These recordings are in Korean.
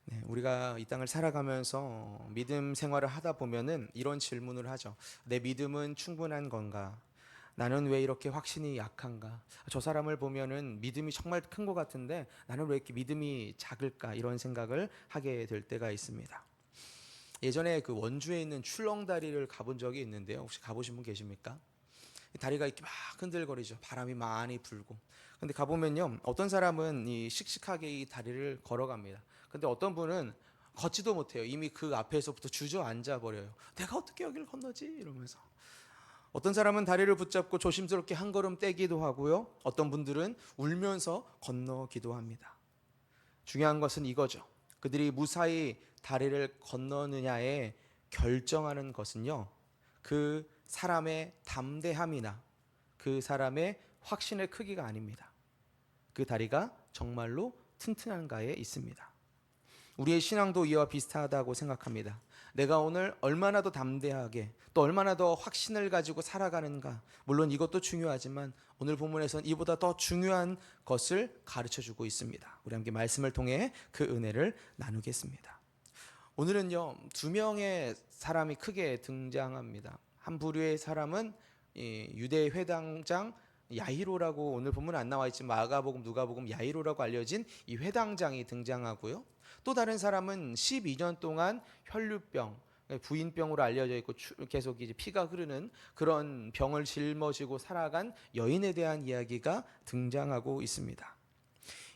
네, 우리가 이 땅을 살아가면서 믿음 생활을 하다 보면은 이런 질문을 하죠. 내 믿음은 충분한 건가? 나는 왜 이렇게 확신이 약한가? 저 사람을 보면은 믿음이 정말 큰 것 같은데 나는 왜 이렇게 믿음이 작을까? 이런 생각을 하게 될 때가 있습니다. 예전에 그 원주에 있는 출렁다리를 가본 적이 있는데요. 혹시 가보신 분 계십니까? 다리가 이렇게 막 흔들거리죠. 바람이 많이 불고. 근데 가보면요. 어떤 사람은 이 씩씩하게 이 다리를 걸어갑니다. 근데 어떤 분은 걷지도 못해요. 이미 그 앞에서부터 주저앉아 버려요. 내가 어떻게 여기를 건너지? 이러면서. 어떤 사람은 다리를 붙잡고 조심스럽게 한 걸음 떼기도 하고요. 어떤 분들은 울면서 건너기도 합니다. 중요한 것은 이거죠. 그들이 무사히 다리를 건너느냐에 결정하는 것은요. 그 사람의 담대함이나 그 사람의 확신의 크기가 아닙니다. 그 다리가 정말로 튼튼한가에 있습니다. 우리의 신앙도 이와 비슷하다고 생각합니다. 내가 오늘 얼마나 더 담대하게 또 얼마나 더 확신을 가지고 살아가는가. 물론 이것도 중요하지만 오늘 본문에서는 이보다 더 중요한 것을 가르쳐 주고 있습니다. 우리 함께 말씀을 통해 그 은혜를 나누겠습니다. 오늘은요, 두 명의 사람이 크게 등장합니다. 한 부류의 사람은 유대 회당장 야이로라고, 오늘 본문 안 나와 있지만 마가복음, 누가복음 야이로라고 알려진 이 회당장이 등장하고요. 또 다른 사람은 12년 동안 혈류병, 부인병으로 알려져 있고 계속 이제 피가 흐르는 그런 병을 짊어지고 살아간 여인에 대한 이야기가 등장하고 있습니다.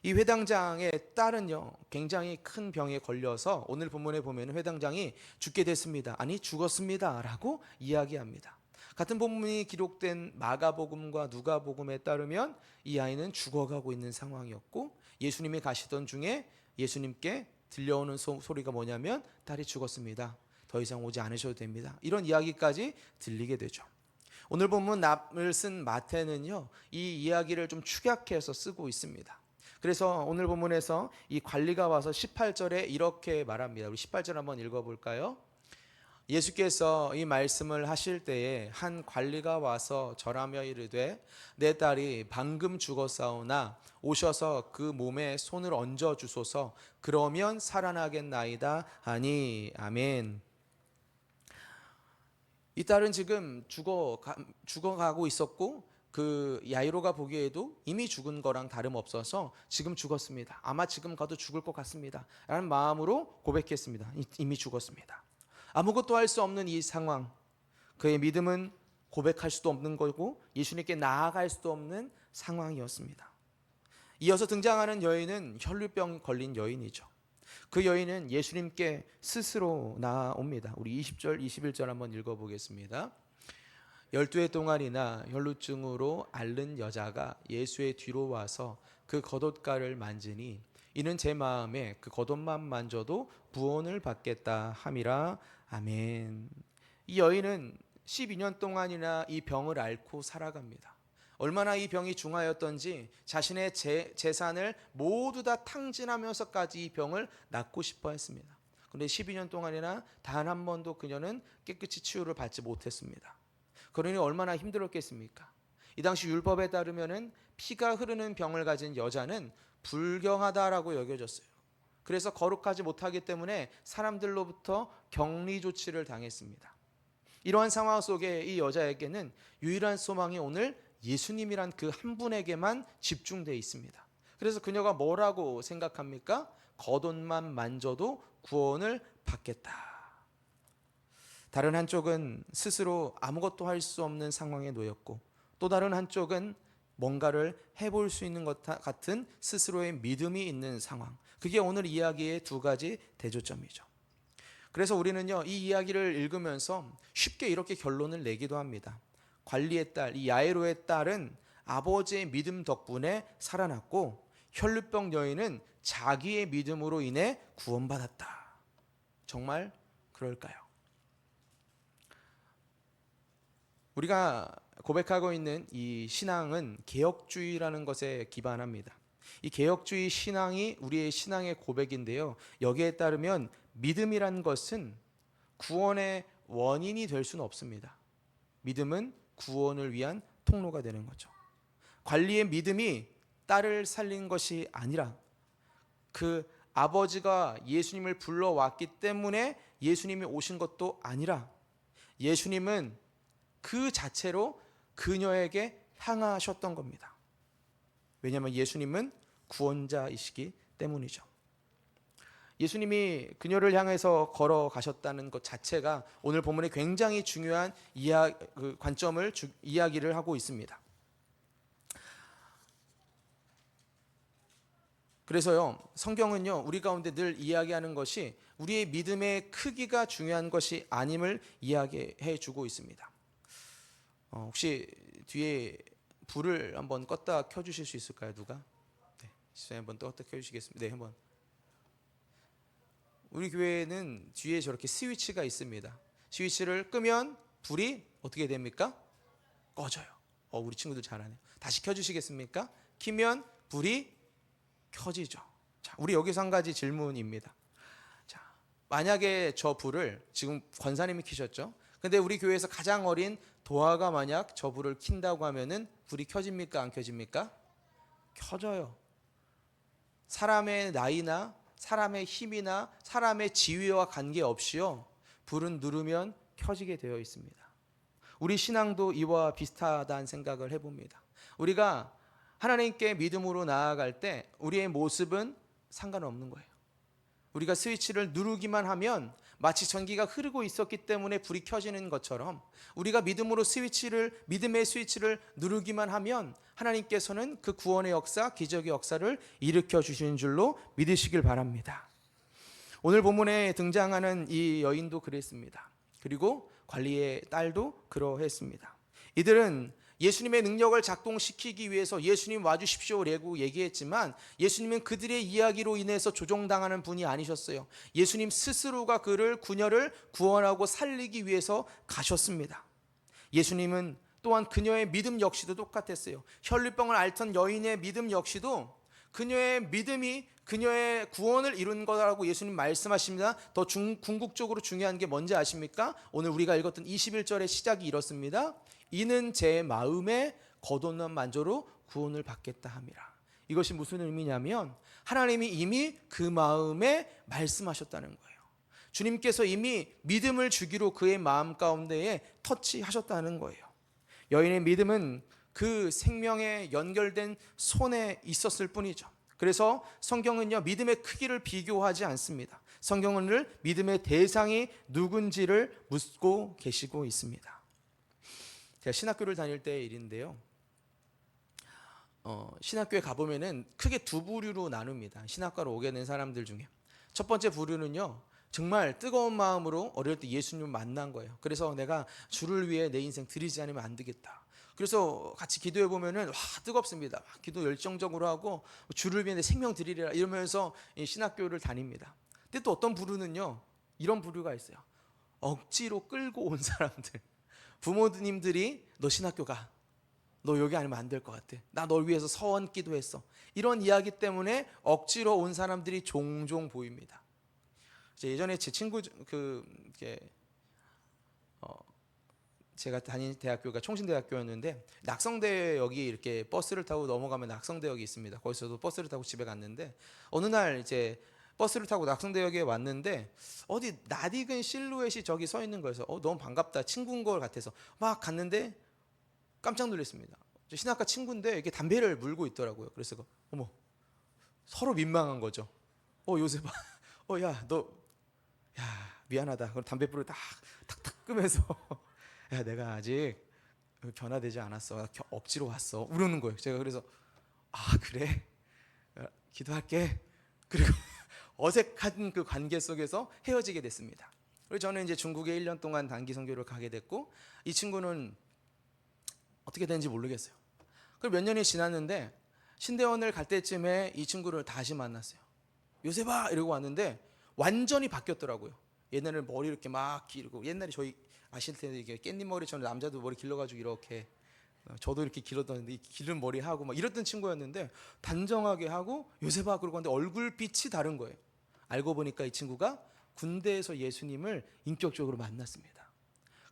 이 회당장의 딸은요, 굉장히 큰 병에 걸려서 오늘 본문에 보면 회당장이 죽게 됐습니다. 아니, 죽었습니다. 라고 이야기합니다. 같은 본문이 기록된 마가복음과 누가복음에 따르면 이 아이는 죽어가고 있는 상황이었고 예수님이 가시던 중에 예수님께 들려오는 소리가 뭐냐면 딸이 죽었습니다. 더 이상 오지 않으셔도 됩니다. 이런 이야기까지 들리게 되죠. 오늘 본문 납을 쓴 마태는요, 이 이야기를 좀 축약해서 쓰고 있습니다. 그래서 오늘 본문에서 이 관리가 와서 18절에 이렇게 말합니다. 우리 18절 한번 읽어볼까요? 예수께서 이 말씀을 하실 때에 한 관리가 와서 절하며 이르되 내 딸이 방금 죽었사오나 오셔서 그 몸에 손을 얹어 주소서 그러면 살아나겠나이다 하니 아멘. 이 딸은 지금 죽어가고 있었고 그 야이로가 보기에도 이미 죽은 거랑 다름없어서 지금 죽었습니다. 아마 지금 가도 죽을 것 같습니다. 라는 마음으로 고백했습니다. 이미 죽었습니다. 아무것도 할 수 없는 이 상황, 그의 믿음은 고백할 수도 없는 거고 예수님께 나아갈 수도 없는 상황이었습니다. 이어서 등장하는 여인은 혈류병 걸린 여인이죠. 그 여인은 예수님께 스스로 나아옵니다. 우리 20절, 21절 한번 읽어보겠습니다. 12해 동안이나 혈루증으로 앓는 여자가 예수의 뒤로 와서 그 겉옷가를 만지니 이는 제 마음에 그 겉옷만 만져도 구원을 받겠다 함이라. 아멘. 이 여인은 12년 동안이나 이 병을 앓고 살아갑니다. 얼마나 이 병이 중하였던지 자신의 재산을 모두 다 탕진하면서까지 이 병을 낫고 싶어 했습니다. 그런데 12년 동안이나 단 한 번도 그녀는 깨끗이 치유를 받지 못했습니다. 그러니 얼마나 힘들었겠습니까? 이 당시 율법에 따르면은 피가 흐르는 병을 가진 여자는 불경하다라고 여겨졌어요. 그래서 거룩하지 못하기 때문에 사람들로부터 격리 조치를 당했습니다. 이러한 상황 속에 이 여자에게는 유일한 소망이 오늘 예수님이란 그 한 분에게만 집중되어 있습니다. 그래서 그녀가 뭐라고 생각합니까? 겉옷만 만져도 구원을 받겠다. 다른 한쪽은 스스로 아무것도 할 수 없는 상황에 놓였고 또 다른 한쪽은 뭔가를 해볼 수 있는 것 같은 스스로의 믿음이 있는 상황. 그게 오늘 이야기의 두 가지 대조점이죠. 그래서 우리는요, 이 이야기를 읽으면서 쉽게 이렇게 결론을 내기도 합니다. 관리의 딸, 이 야이로의 딸은 아버지의 믿음 덕분에 살아났고 혈루병 여인은 자기의 믿음으로 인해 구원받았다. 정말 그럴까요? 우리가 고백하고 있는 이 신앙은 개혁주의라는 것에 기반합니다. 이 개혁주의 신앙이 우리의 신앙의 고백인데요. 여기에 따르면 믿음이란 것은 구원의 원인이 될 수는 없습니다. 믿음은 구원을 위한 통로가 되는 거죠. 관리의 믿음이 딸을 살린 것이 아니라 그 아버지가 예수님을 불러왔기 때문에 예수님이 오신 것도 아니라 예수님은 그 자체로 그녀에게 향하셨던 겁니다. 왜냐하면 예수님은 구원자이시기 때문이죠. 예수님이 그녀를 향해서 걸어가셨다는 것 자체가 오늘 본문에 굉장히 중요한 관점을 이야기를 하고 있습니다. 그래서요, 성경은요, 우리 가운데 늘 이야기하는 것이 우리의 믿음의 크기가 중요한 것이 아님을 이야기해 주고 있습니다. 혹시 뒤에 불을 한번 껐다 켜주실 수 있을까요, 누가? 네, 시선이 한번 껐다 켜주시겠습니다. 네, 한번. 우리 교회는 뒤에 저렇게 스위치가 있습니다. 스위치를 끄면 불이 어떻게 됩니까? 꺼져요. 우리 친구들 잘하네요. 다시 켜주시겠습니까? 키면 불이 켜지죠. 자, 우리 여기서 한 가지 질문입니다. 자, 만약에 저 불을 지금 권사님이 켜셨죠? 근데 우리 교회에서 가장 어린 도아가 만약 저 불을 킨다고 하면은 불이 켜집니까? 안 켜집니까? 켜져요. 사람의 나이나 사람의 힘이나 사람의 지위와 관계없이요, 불은 누르면 켜지게 되어 있습니다. 우리 신앙도 이와 비슷하다는 생각을 해봅니다. 우리가 하나님께 믿음으로 나아갈 때 우리의 모습은 상관없는 거예요. 우리가 스위치를 누르기만 하면 마치 전기가 흐르고 있었기 때문에 불이 켜지는 것처럼 우리가 믿음의 스위치를 누르기만 하면 하나님께서는 그 구원의 역사, 기적의 역사를 일으켜 주시는 줄로 믿으시길 바랍니다. 오늘 본문에 등장하는 이 여인도 그랬습니다. 그리고 관리의 딸도 그러했습니다. 이들은 예수님의 능력을 작동시키기 위해서 예수님 와주십시오라고 얘기했지만 예수님은 그들의 이야기로 인해서 조종당하는 분이 아니셨어요. 예수님 스스로가 그녀를 구원하고 살리기 위해서 가셨습니다. 예수님은 또한 그녀의 믿음 역시도 똑같았어요. 혈루병을 앓던 여인의 믿음 역시도 그녀의 믿음이 그녀의 구원을 이룬 거라고 예수님 말씀하십니다. 더 궁극적으로 중요한 게 뭔지 아십니까? 오늘 우리가 읽었던 21절의 시작이 이렇습니다. 이는 제 마음에 거듭난 만조로 구원을 받겠다 함이라. 이것이 무슨 의미냐면 하나님이 이미 그 마음에 말씀하셨다는 거예요. 주님께서 이미 믿음을 주기로 그의 마음 가운데에 터치하셨다는 거예요. 여인의 믿음은 그 생명에 연결된 손에 있었을 뿐이죠. 그래서 성경은요, 믿음의 크기를 비교하지 않습니다. 성경은 믿음의 대상이 누군지를 묻고 계시고 있습니다. 제가 신학교를 다닐 때의 일인데요. 신학교에 가보면은 크게 두 부류로 나눕니다. 신학과로 오게 된 사람들 중에. 첫 번째 부류는요, 정말 뜨거운 마음으로 어릴 때 예수님을 만난 거예요. 그래서 내가 주를 위해 내 인생 드리지 않으면 안 되겠다. 그래서 같이 기도해 보면은 뜨겁습니다. 기도 열정적으로 하고 주를 위해 내 생명 드리리라 이러면서 신학교를 다닙니다. 근데 또 어떤 부류는요, 이런 부류가 있어요. 억지로 끌고 온 사람들. 부모님들이 너 신학교 가. 너 여기 아니면 안 될 것 같아. 나 널 위해서 서원 기도했어. 이런 이야기 때문에 억지로 온 사람들이 종종 보입니다. 예전에 제 친구 제가 다닌 대학교가 총신대학교였는데 낙성대역이 이렇게 버스를 타고 넘어가면 낙성대역이 있습니다. 거기서도 버스를 타고 집에 갔는데 어느 날 이제 버스를 타고 낙성대역에 왔는데 어디 낯익은 실루엣이 저기 서 있는 거여서 너무 반갑다, 친구인 것 같아서 막 갔는데 깜짝 놀랐습니다. 신학과 친구인데 이게 담배를 물고 있더라고요. 그래서 어머, 서로 민망한 거죠. 요셉아, 야 미안하다. 그럼 담배불을 탁탁 끄면서 야 내가 아직 변화되지 않았어. 억지로 왔어. 우르는 거예요. 제가 그래서 그래 기도할게. 그리고 어색한 그 관계 속에서 헤어지게 됐습니다. 그리고 저는 이제 중국에 1년 동안 단기 선교를 가게 됐고 이 친구는 어떻게 되는지 모르겠어요. 그리고 몇 년이 지났는데 신대원을 갈 때쯤에 이 친구를 다시 만났어요. 요셉아 이러고 왔는데 완전히 바뀌었더라고요. 옛날에는 머리 이렇게 막 기르고 옛날에 저희 아실 텐데 이게 깻잎 머리처럼 남자도 머리 길러가지고 이렇게 저도 이렇게 길었던 이 기른 머리 하고 막 이랬던 친구였는데 단정하게 하고 요셉아 그러고 왔는데 얼굴빛이 다른 거예요. 알고 보니까 이 친구가 군대에서 예수님을 인격적으로 만났습니다.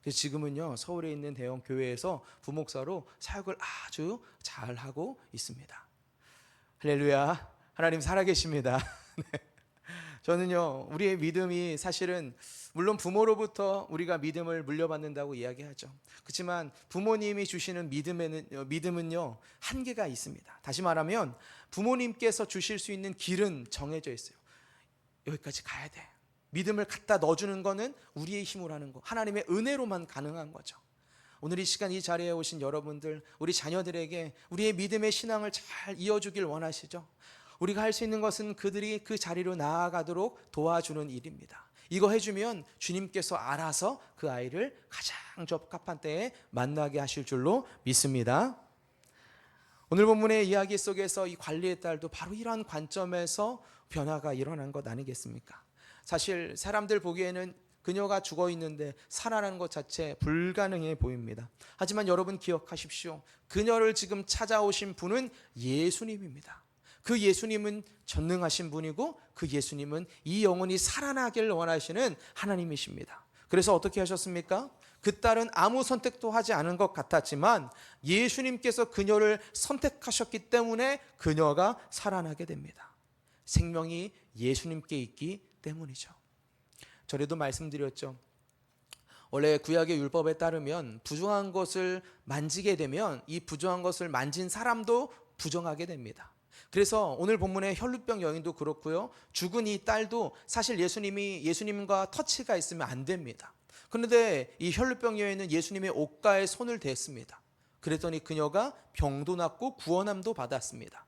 그래서 지금은요 서울에 있는 대형 교회에서 부목사로 사역을 아주 잘 하고 있습니다. 할렐루야, 하나님 살아계십니다. 네. 저는요, 우리의 믿음이 사실은 물론 부모로부터 우리가 믿음을 물려받는다고 이야기하죠. 그렇지만 부모님이 주시는 믿음은요, 한계가 있습니다. 다시 말하면 부모님께서 주실 수 있는 길은 정해져 있어요. 여기까지 가야 돼. 믿음을 갖다 넣어주는 거는 우리의 힘으로 하는 거, 하나님의 은혜로만 가능한 거죠. 오늘 이 시간 이 자리에 오신 여러분들, 우리 자녀들에게 우리의 믿음의 신앙을 잘 이어주길 원하시죠? 우리가 할 수 있는 것은 그들이 그 자리로 나아가도록 도와주는 일입니다. 이거 해주면 주님께서 알아서 그 아이를 가장 적합한 때에 만나게 하실 줄로 믿습니다. 오늘 본문의 이야기 속에서 이 관리의 딸도 바로 이러한 관점에서 변화가 일어난 것 아니겠습니까? 사실 사람들 보기에는 그녀가 죽어 있는데 살아나는 것 자체 불가능해 보입니다. 하지만 여러분 기억하십시오. 그녀를 지금 찾아오신 분은 예수님입니다. 그 예수님은 전능하신 분이고 그 예수님은 이 영혼이 살아나길 원하시는 하나님이십니다. 그래서 어떻게 하셨습니까? 그 딸은 아무 선택도 하지 않은 것 같았지만 예수님께서 그녀를 선택하셨기 때문에 그녀가 살아나게 됩니다. 생명이 예수님께 있기 때문이죠. 전에도 말씀드렸죠. 원래 구약의 율법에 따르면 부정한 것을 만지게 되면 이 부정한 것을 만진 사람도 부정하게 됩니다. 그래서 오늘 본문의 혈루병 여인도 그렇고요. 죽은 이 딸도 사실 예수님과 터치가 있으면 안 됩니다. 그런데 이 혈루병 여인은 예수님의 옷가에 손을 댔습니다. 그랬더니 그녀가 병도 낫고 구원함도 받았습니다.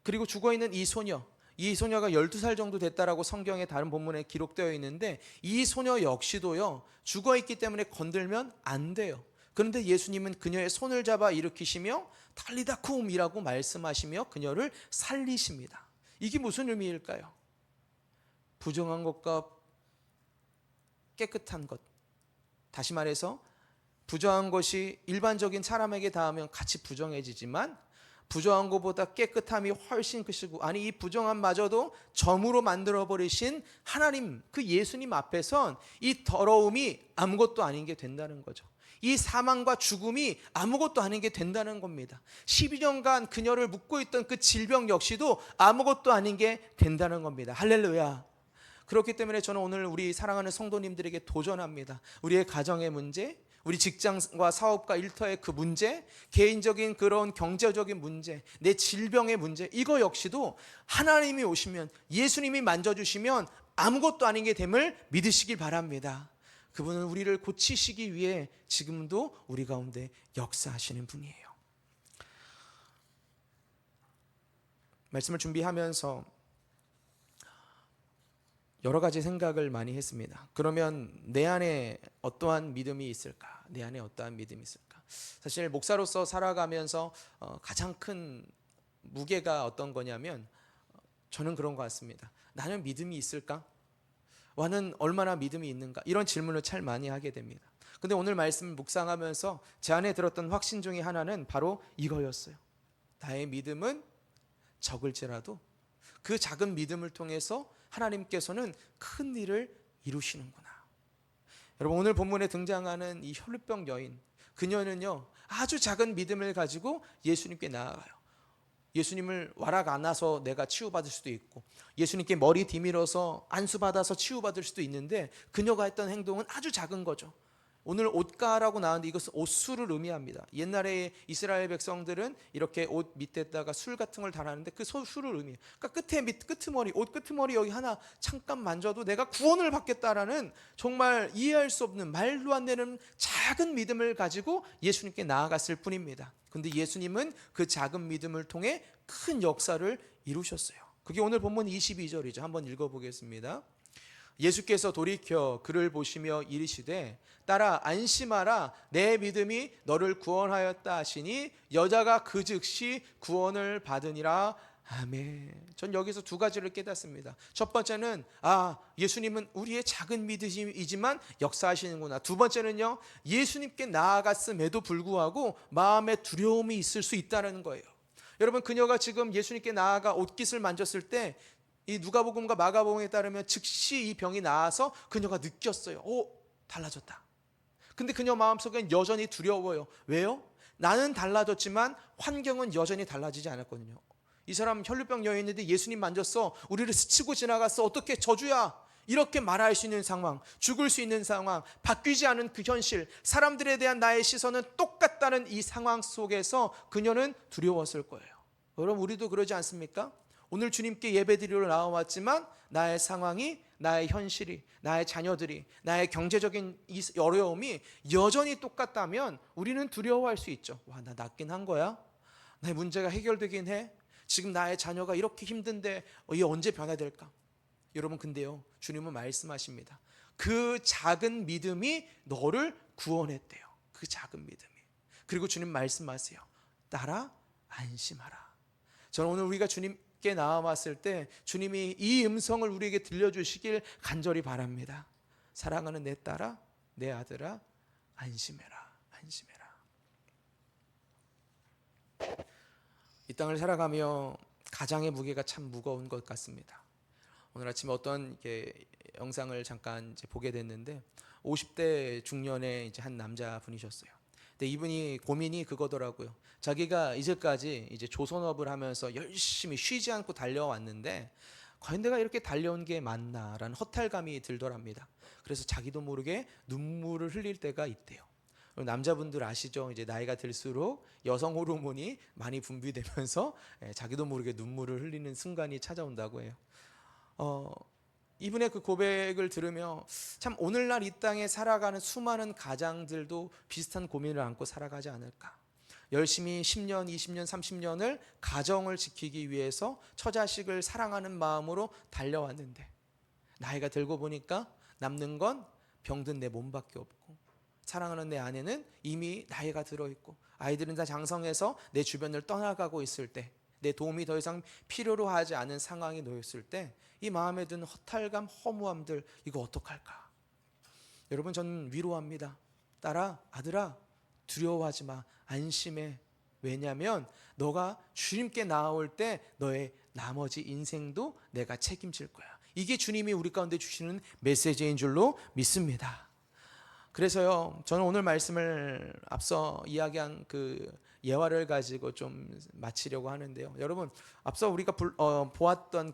그리고 죽어있는 이 소녀가 12살 정도 됐다라고 성경의 다른 본문에 기록되어 있는데 이 소녀 역시도요, 죽어있기 때문에 건들면 안 돼요. 그런데 예수님은 그녀의 손을 잡아 일으키시며 달리다쿰이라고 말씀하시며 그녀를 살리십니다. 이게 무슨 의미일까요? 부정한 것과 깨끗한 것, 다시 말해서 부정한 것이 일반적인 사람에게 닿으면 같이 부정해지지만 부정한 것보다 깨끗함이 훨씬 크시고, 아니 이 부정함마저도 점으로 만들어버리신 하나님, 그 예수님 앞에선 이 더러움이 아무것도 아닌 게 된다는 거죠. 이 사망과 죽음이 아무것도 아닌 게 된다는 겁니다. 12년간 그녀를 묶고 있던 그 질병 역시도 아무것도 아닌 게 된다는 겁니다. 할렐루야. 그렇기 때문에 저는 오늘 우리 사랑하는 성도님들에게 도전합니다. 우리의 가정의 문제, 우리 직장과 사업과 일터의 그 문제, 개인적인 그런 경제적인 문제, 내 질병의 문제, 이거 역시도 하나님이 오시면, 예수님이 만져주시면 아무것도 아닌 게 됨을 믿으시길 바랍니다. 그분은 우리를 고치시기 위해 지금도 우리 가운데 역사하시는 분이에요. 말씀을 준비하면서 여러 가지 생각을 많이 했습니다. 그러면 내 안에 어떠한 믿음이 있을까? 내 안에 어떠한 믿음이 있을까? 사실 목사로서 살아가면서 가장 큰 무게가 어떤 거냐면 저는 그런 것 같습니다. 나는 믿음이 있을까? 나는 얼마나 믿음이 있는가? 이런 질문을 참 많이 하게 됩니다. 근데 오늘 말씀 묵상하면서 제 안에 들었던 확신 중에 하나는 바로 이거였어요. 나의 믿음은 적을지라도 그 작은 믿음을 통해서 하나님께서는 큰 일을 이루시는구나. 여러분, 오늘 본문에 등장하는 이 혈루병 여인, 그녀는요 아주 작은 믿음을 가지고 예수님께 나아가요. 예수님을 와락 안아서 내가 치유받을 수도 있고, 예수님께 머리 디밀어서 안수받아서 치유받을 수도 있는데, 그녀가 했던 행동은 아주 작은 거죠. 오늘 옷가라고 나왔는데 이것은 옷술을 의미합니다. 옛날에 이스라엘 백성들은 이렇게 옷 밑에다가 술 같은 걸 달았는데 그 술을 의미해요. 그러니까 끄트머리, 옷 끄트머리 여기 하나 잠깐 만져도 내가 구원을 받겠다라는 정말 이해할 수 없는, 말도 안 되는 작은 믿음을 가지고 예수님께 나아갔을 뿐입니다. 그런데 예수님은 그 작은 믿음을 통해 큰 역사를 이루셨어요. 그게 오늘 본문 22절이죠. 한번 읽어보겠습니다. 예수께서 돌이켜 그를 보시며 이르시되 딸아 안심하라, 내 믿음이 너를 구원하였다 하시니 여자가 그 즉시 구원을 받으니라. 아멘. 전 여기서 두 가지를 깨닫습니다. 첫 번째는 예수님은 우리의 작은 믿음이지만 역사하시는구나. 두 번째는요, 예수님께 나아갔음에도 불구하고 마음에 두려움이 있을 수 있다는 거예요. 여러분, 그녀가 지금 예수님께 나아가 옷깃을 만졌을 때 이 누가복음과 마가복음에 따르면 즉시 이 병이 나아서 그녀가 느꼈어요. 달라졌다. 근데 그녀 마음속엔 여전히 두려워요. 왜요? 나는 달라졌지만 환경은 여전히 달라지지 않았거든요. 이 사람 혈루병 여인인데 예수님 만졌어, 우리를 스치고 지나갔어, 어떻게 저주야, 이렇게 말할 수 있는 상황, 죽을 수 있는 상황, 바뀌지 않은 그 현실, 사람들에 대한 나의 시선은 똑같다는 이 상황 속에서 그녀는 두려웠을 거예요. 여러분, 우리도 그러지 않습니까? 오늘 주님께 예배드리러 나와왔지만 나의 상황이, 나의 현실이, 나의 자녀들이, 나의 경제적인 이 어려움이 여전히 똑같다면 우리는 두려워할 수 있죠. 와, 나 낫긴 한 거야? 나의 문제가 해결되긴 해? 지금 나의 자녀가 이렇게 힘든데 이게 언제 변화될까? 여러분, 근데요, 주님은 말씀하십니다. 그 작은 믿음이 너를 구원했대요. 그 작은 믿음이. 그리고 주님 말씀하세요. 따라 안심하라. 저는 오늘 우리가 주님께 나와왔을 때 주님이 이 음성을 우리에게 들려주시길 간절히 바랍니다. 사랑하는 내 딸아, 내 아들아, 안심해라. 안심해라. 이 땅을 살아가며 가장의 무게가 참 무거운 것 같습니다. 오늘 아침에 어떤 영상을 잠깐 보게 됐는데 50대 중년의 한 남자분이셨어요. 근데 이분이 고민이 그거더라고요. 자기가 이제까지 조선업을 하면서 열심히 쉬지 않고 달려왔는데 과연 내가 이렇게 달려온 게 맞나라는 허탈감이 들더랍니다. 그래서 자기도 모르게 눈물을 흘릴 때가 있대요. 남자분들 아시죠? 이제 나이가 들수록 여성 호르몬이 많이 분비되면서 자기도 모르게 눈물을 흘리는 순간이 찾아온다고 해요. 이분의 그 고백을 들으며 참 오늘날 이 땅에 살아가는 수많은 가장들도 비슷한 고민을 안고 살아가지 않을까. 열심히 10년, 20년, 30년을 가정을 지키기 위해서 처자식을 사랑하는 마음으로 달려왔는데 나이가 들고 보니까 남는 건 병든 내 몸밖에 없고 사랑하는 내 아내는 이미 나이가 들어있고 아이들은 다 장성해서 내 주변을 떠나가고 있을 때, 내 도움이 더 이상 필요로 하지 않은 상황이 놓였을 때 이 마음에 든 허탈감, 허무함들, 이거 어떡할까? 여러분, 저는 위로합니다. 딸아, 아들아, 두려워하지 마. 안심해. 왜냐하면 너가 주님께 나아올 때 너의 나머지 인생도 내가 책임질 거야. 이게 주님이 우리 가운데 주시는 메시지인 줄로 믿습니다. 그래서요, 저는 오늘 말씀을 앞서 이야기한 그 예화를 가지고 좀 마치려고 하는데요. 여러분, 앞서 우리가 보았던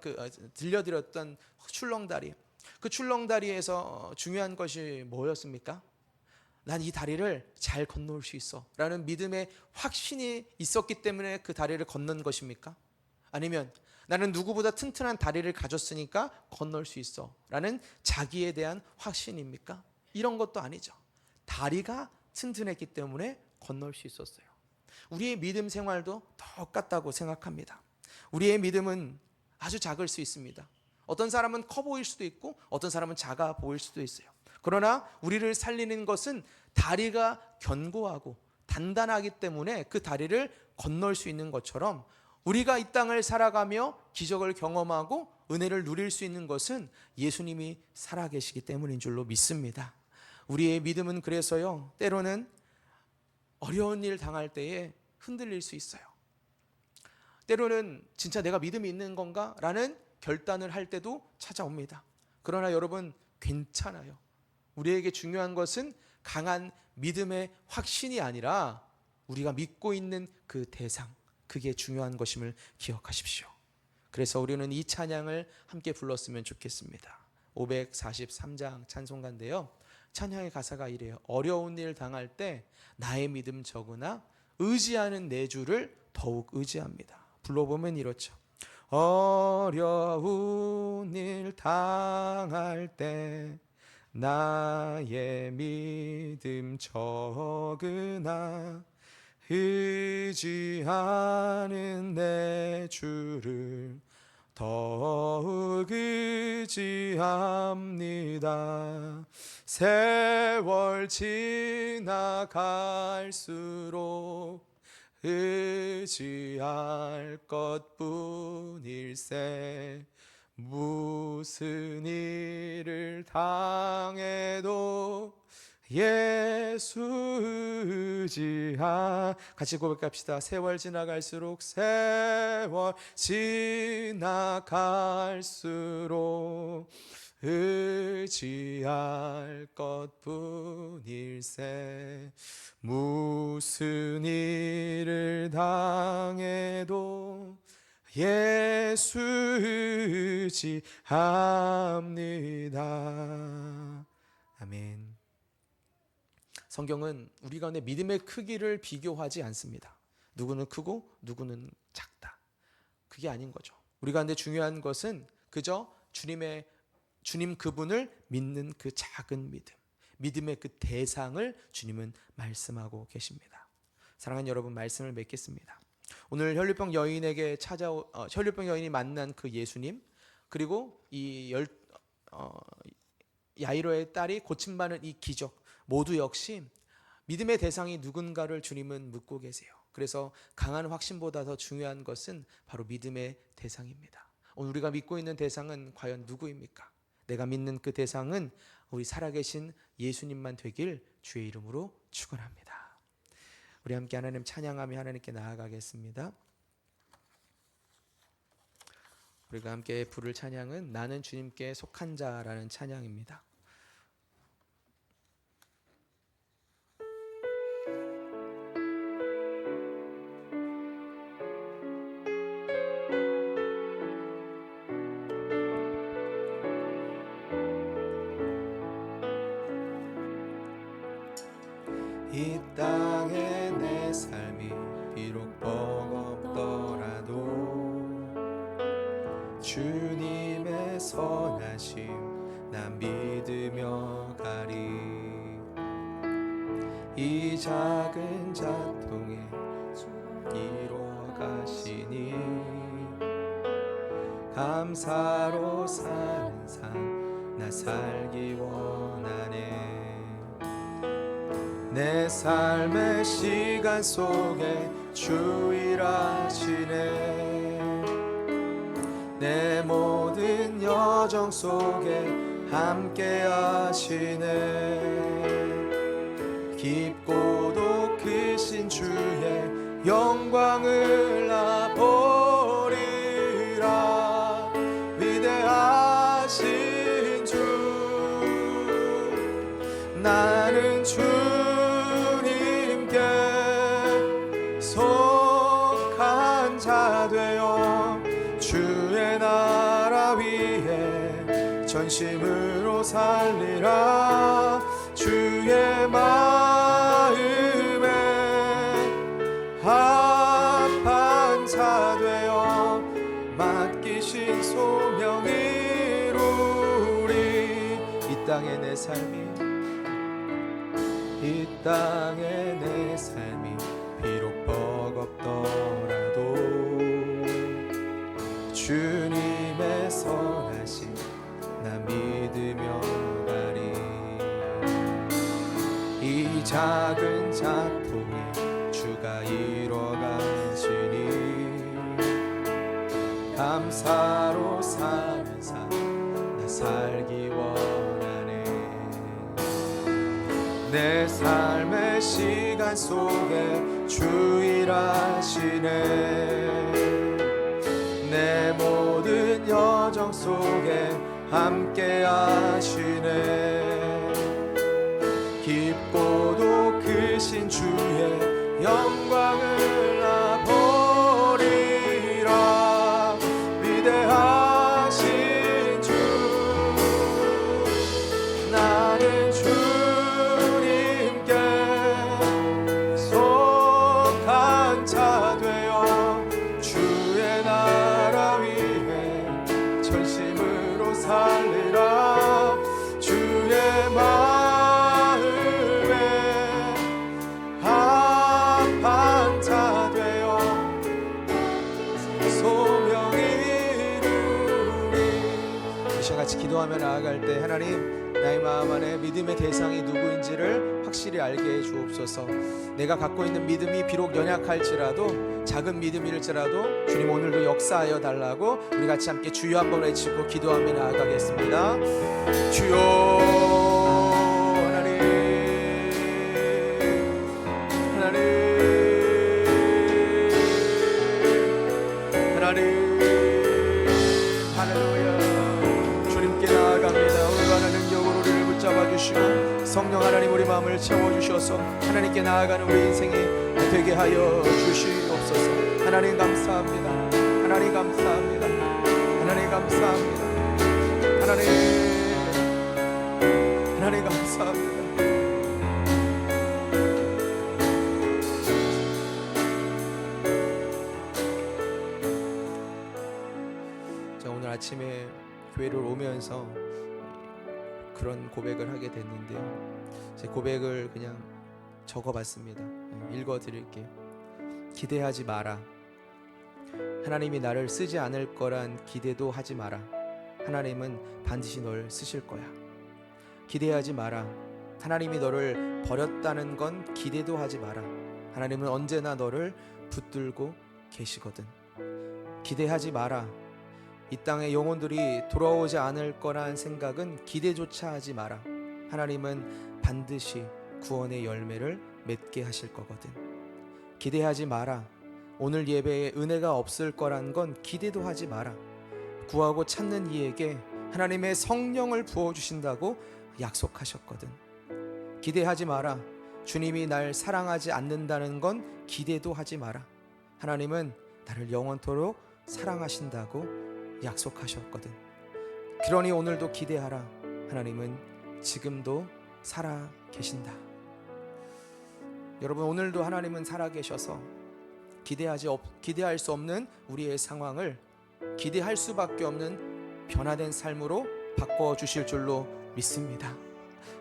들려드렸던 출렁다리, 그 출렁다리에서 중요한 것이 뭐였습니까? 난 이 다리를 잘 건널 수 있어 라는 믿음의 확신이 있었기 때문에 그 다리를 건넌 것입니까? 아니면 나는 누구보다 튼튼한 다리를 가졌으니까 건널 수 있어 라는 자기에 대한 확신입니까? 이런 것도 아니죠. 다리가 튼튼했기 때문에 건널 수 있었어요. 우리의 믿음 생활도 똑같다고 생각합니다. 우리의 믿음은 아주 작을 수 있습니다. 어떤 사람은 커 보일 수도 있고 어떤 사람은 작아 보일 수도 있어요. 그러나 우리를 살리는 것은 다리가 견고하고 단단하기 때문에 그 다리를 건널 수 있는 것처럼 우리가 이 땅을 살아가며 기적을 경험하고 은혜를 누릴 수 있는 것은 예수님이 살아계시기 때문인 줄로 믿습니다. 우리의 믿음은 그래서요, 때로는 어려운 일 당할 때에 흔들릴 수 있어요. 때로는 진짜 내가 믿음이 있는 건가? 라는 결단을 할 때도 찾아옵니다. 그러나 여러분, 괜찮아요. 우리에게 중요한 것은 강한 믿음의 확신이 아니라 우리가 믿고 있는 그 대상, 그게 중요한 것임을 기억하십시오. 그래서 우리는 이 찬양을 함께 불렀으면 좋겠습니다. 543장 찬송가인데요, 찬양의 가사가 이래요. 어려운 일 당할 때 나의 믿음 적으나 의지하는 내 주를 더욱 의지합니다. 불러보면 이렇죠. 어려운 일 당할 때 나의 믿음 적으나 의지하는 내 주를 더욱 의지합니다. 세월 지나갈수록 의지할 것뿐일세. 무슨 일을 당해도 예수 의지하. 같이 고백합시다. 세월 지나갈수록, 세월 지나갈수록 의지할 것뿐일세. 무슨 일을 당해도 예수 의지합니다. 아멘. 성경은 우리 가운데 믿음의 크기를 비교하지 않습니다. 누구는 크고 누구는 작다. 그게 아닌 거죠. 우리 가운데 중요한 것은 그저 주님 그분을 믿는 그 작은 믿음, 믿음의 그 대상을 주님은 말씀하고 계십니다. 사랑하는 여러분, 말씀을 맺겠습니다. 오늘 혈류병 여인이 만난 그 예수님, 그리고 이 야이로의 딸이 고침받는 이 기적, 모두 역시 믿음의 대상이 누군가를 주님은 묻고 계세요. 그래서 강한 확신보다 더 중요한 것은 바로 믿음의 대상입니다. 오늘 우리가 믿고 있는 대상은 과연 누구입니까? 내가 믿는 그 대상은 우리 살아계신 예수님만 되길 주의 이름으로 축원합니다. 우리 함께 하나님 찬양하며 하나님께 나아가겠습니다. 우리가 함께 부를 찬양은 나는 주님께 속한 자라는 찬양입니다. 이 땅에 내 삶이 비록 버겁더라도 주님의 선하심 난 믿으며 가리. 이 작은 자통에 이루어 가시니 감사로 사는 삶 나 살기 원하네. 내 삶의 시간 속에 주 일하시네. 내 모든 여정 속에 함께 하시네. 깊고도 크신 주의 영광을 나 보리라. 위대하신 주 나는 주님께 속한 자 되어 주의 나라 위에 전심으로 살리라. 주의 마음에 합한 자 되어 맡기신 소명 이루리. 이 땅에 내 삶이 이 땅에 내 삶이 비록 버겁더라도 주님의 선하심 나 믿으며 가리. 이 작은 자통에 주가 이뤄가시니 감사로 사는 삶 나 살기 원하네. 내 삶의 시간 속에 주 일하시네. 내 모든 여정 속에 함께 하시네. 깊고도 크신 주의 영광을 나 보리라. 위대하신 주 나는 주님께 속한 자 되어 주의 나라 위에 전심으로 살리라. 주의 마음에 합한 자 되어 소명 이루리. 이 시간 같이 기도하며 나아갈 때 하나님, 나의 마음 안에 믿음의 대상이 누구인지를 확실히 알게 해 주옵소서. 내가 갖고 있는 믿음이 비록 연약할지라도, 작은 믿음일지라도 주님 오늘도 역사하여 달라고 우리 같이 함께 주여 한번 외치고 기도하며 나아가겠습니다. 주여 하나님, 하나님, 하나님, 할렐루야. 주님께 나아갑니다. 오늘과는 능력으로 우리를 붙잡아 주시고 성령 하나님 우리 마음을 채워주셔서 하나님께 나아가는 우리 인생이 되게 하여 주시옵소서. 하나님 감사합니다. 하나님 하나님 감사합니다. 하나님 감사합니다. 하나님 감사합니다. 자, 오늘 아침에 교회를 오면서 그런 고백을 하게 됐는데요. 제 고백을 그냥 적어봤습니다. 읽어드릴게요. 기대하지 마라. 하나님이 나를 쓰지 않을 거란 기대도 하지 마라. 하나님은 반드시 널 쓰실 거야. 기대하지 마라. 하나님이 너를 버렸다는 건 기대도 하지 마라. 하나님은 언제나 너를 붙들고 계시거든. 기대하지 마라. 이 땅의 영혼들이 돌아오지 않을 거란 생각은 기대조차 하지 마라. 하나님은 반드시 구원의 열매를 맺게 하실 거거든. 기대하지 마라. 오늘 예배에 은혜가 없을 거란 건 기대도 하지 마라. 구하고 찾는 이에게 하나님의 성령을 부어주신다고 약속하셨거든. 기대하지 마라. 주님이 날 사랑하지 않는다는 건 기대도 하지 마라. 하나님은 나를 영원토록 사랑하신다고 약속하셨거든. 그러니 오늘도 기대하라. 하나님은 지금도 살아 계신다. 여러분, 오늘도 하나님은 살아 계셔서 기대할 수 없는 우리의 상황을 기대할 수밖에 없는 변화된 삶으로 바꿔주실 줄로 믿습니다.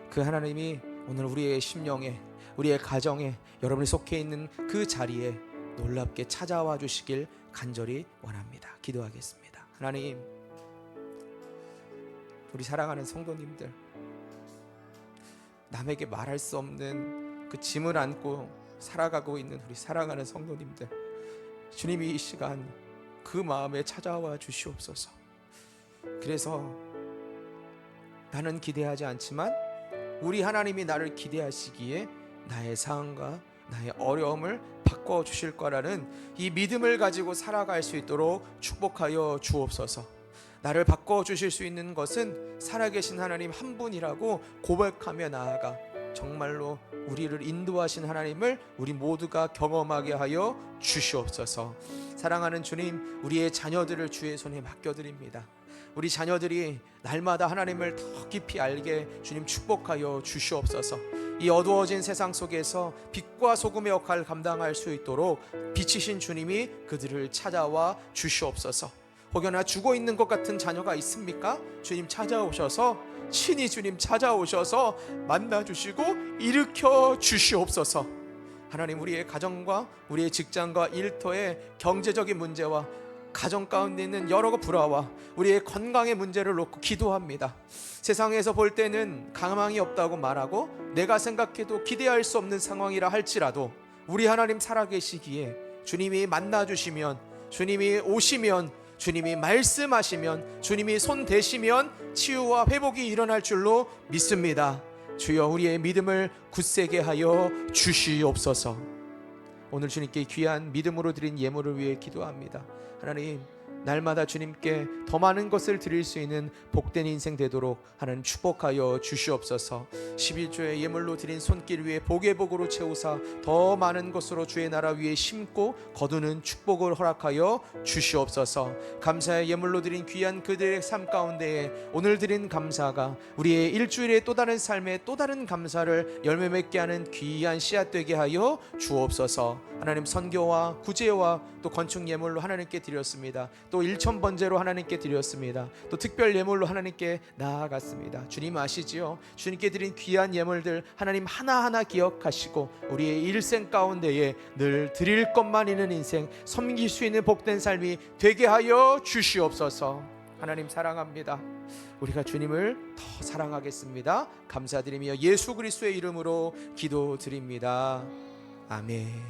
그 하나님이 오늘 우리의 심령에, 우리의 가정에, 여러분이 속해 있는 그 자리에 놀랍게 찾아와 주시길 간절히 원합니다. 기도하겠습니다. 하나님, 우리 사랑하는 성도님들, 남에게 말할 수 없는 그 짐을 안고 살아가고 있는 우리 사랑하는 성도님들, 주님이 이 시간 그 마음에 찾아와 주시옵소서. 그래서 나는 기대하지 않지만 우리 하나님이 나를 기대하시기에 나의 상황과 나의 어려움을 바꿔주실 거라는 이 믿음을 가지고 살아갈 수 있도록 축복하여 주옵소서. 나를 바꿔주실 수 있는 것은 살아계신 하나님 한 분이라고 고백하며 나아가 정말로 우리를 인도하신 하나님을 우리 모두가 경험하게 하여 주시옵소서. 사랑하는 주님, 우리의 자녀들을 주의 손에 맡겨드립니다. 우리 자녀들이 날마다 하나님을 더 깊이 알게 주님 축복하여 주시옵소서. 이 어두워진 세상 속에서 빛과 소금의 역할을 감당할 수 있도록 빛이신 주님이 그들을 찾아와 주시옵소서. 혹여나 죽어 있는 것 같은 자녀가 있습니까? 주님 찾아오셔서, 친히 주님 찾아오셔서 만나주시고 일으켜 주시옵소서. 하나님, 우리의 가정과 우리의 직장과 일터의 경제적인 문제와 가정 가운데 있는 여러 불화와 우리의 건강의 문제를 놓고 기도합니다. 세상에서 볼 때는 가망이 없다고 말하고 내가 생각해도 기대할 수 없는 상황이라 할지라도 우리 하나님 살아계시기에 주님이 만나주시면, 주님이 오시면, 주님이 말씀하시면, 주님이 손 대시면 치유와 회복이 일어날 줄로 믿습니다. 주여, 우리의 믿음을 굳세게 하여 주시옵소서. 오늘 주님께 귀한 믿음으로 드린 예물을 위해 기도합니다. 하나님, 날마다 주님께 더 많은 것을 드릴 수 있는 복된 인생 되도록 하나님 축복하여 주시옵소서. 11조의 예물로 드린 손길 위에 복의 복으로 채우사 더 많은 것으로 주의 나라 위에 심고 거두는 축복을 허락하여 주시옵소서. 감사의 예물로 드린 귀한 그들의 삶 가운데에 오늘 드린 감사가 우리의 일주일의 또 다른 삶의 또 다른 감사를 열매 맺게 하는 귀한 씨앗 되게 하여 주옵소서. 하나님, 선교와 구제와 또 건축 예물로 하나님께 드렸습니다. 또 1,000번제로 하나님께 드렸습니다. 또 특별 예물로 하나님께 나아갔습니다. 주님 아시지요? 주님께 드린 귀한 예물들 하나님 하나하나 기억하시고 우리의 일생 가운데에 늘 드릴 것만 있는 인생, 섬길 수 있는 복된 삶이 되게 하여 주시옵소서. 하나님 사랑합니다. 우리가 주님을 더 사랑하겠습니다. 감사드리며 예수 그리스도의 이름으로 기도드립니다. 아멘.